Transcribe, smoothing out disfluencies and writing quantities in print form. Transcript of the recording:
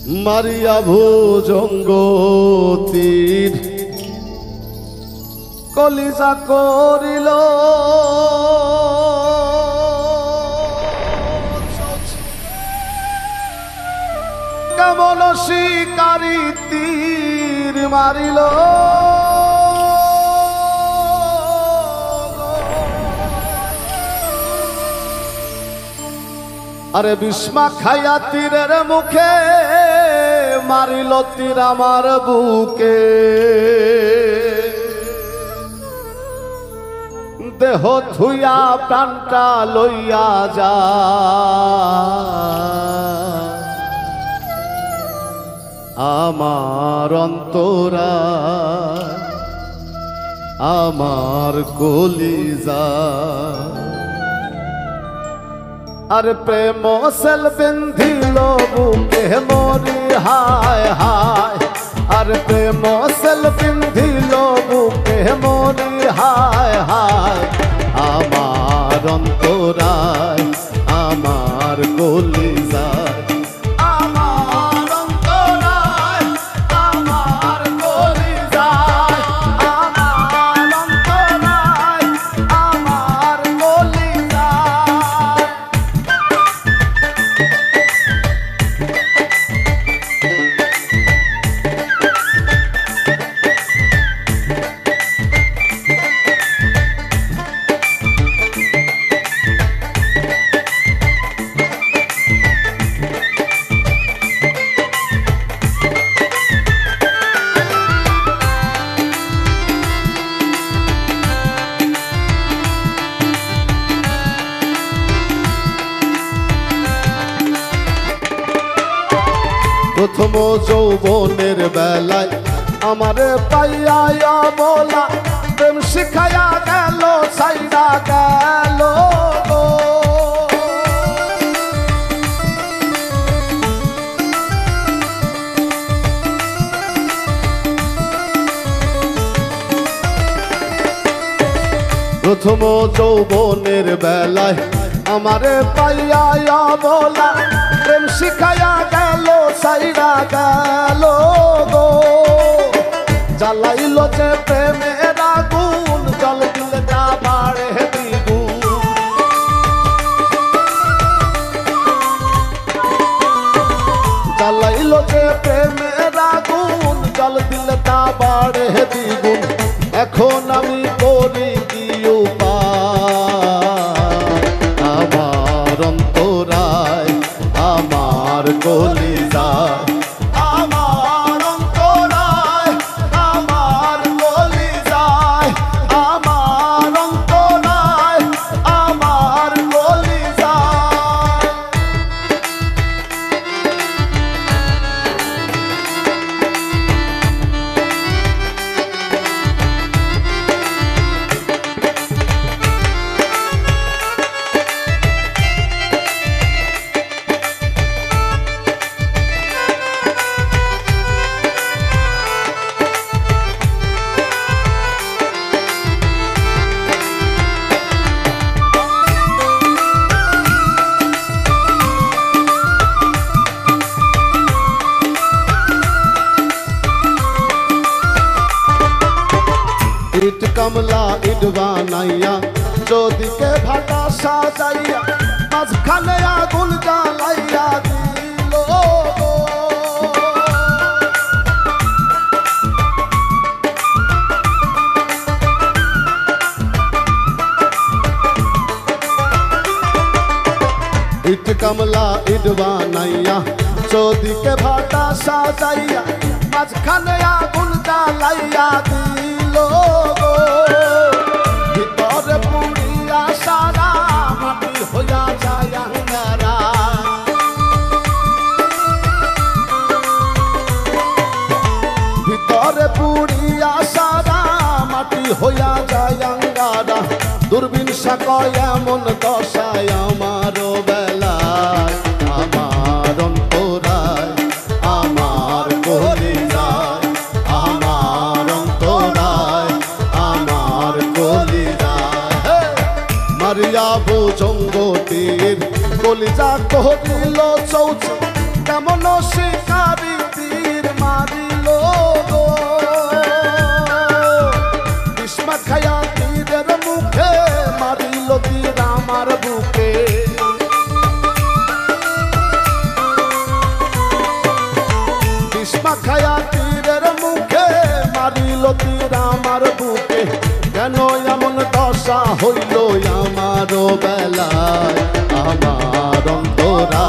মারিয়া ভুজঙ্গ তীর কলিজা করিল কেমন শিকারি তীর মারিল আরে বিস্মা খাইয়া তীরের মুখে মারিল তীর আমার বুকে দেহ ধুইয়া প্রাণটা লইয়া যা আমার অন্তরা আমার কলিজা আর প্রেম সেল বিন্ধিল বুকে মরি হায় হায় আর প্রেম সেল বিন্ধিল বুকে মরি হায় হায় আমার অন্তরায় আমার কলিজায় প্রথম যৌবনের বেলায় আমারে পাইয়া বলা প্রেম শিখাইয়া গেল সাইডা গেল প্রথম যৌবনের বেলায় আমারে পাইয়া বলা প্রেম শিখাইয়া গেল সাইরা গেল গো জ্বালাইল যে প্রেমের আগুন জল দিলে তা বাড়ে দ্বিগুণ জ্বালাইল যে প্রেমের আগুন জল দিলে তা বাড়ে দ্বিগুণ এখন আমি করি কি উপায় আমার অন্তরায় আমার কলিজায় আমার অন্তরায় আমার কলিজায় আমার অন্তরায় আমার কলিজায় ইট কমলা ইট বানাইয়া চৌদিকে ভাটা সাজাইয়া মাঝখানে আগুন জ্বালাইয়া দিল ইট কমলা ইট বানাইয়া চৌদিকে ভাটা সাজাইয়া মাঝখানে আগুন জ্বালাইয়া দিল ভিতরে পুড়িয়া সারা মাটি হইয়া যায় আঙ্গারা ভিতরে পুড়িয়া সারা মাটি হইয়া যায় আঙ্গারা দূরবীন সাকয় এমন দশায় আমার বেলায় আমার অন্তরায় আমার কলিজায় আমার অন্তরায় আমার কলিজায় মারিয়া ভুজঙ্গ তীর কলিজা কহিল চৌচ কেমন শিকারি দিল তীর আমার বুকে, কেন এমন দশা হইল আমার বেলায়, আমার অন্তরা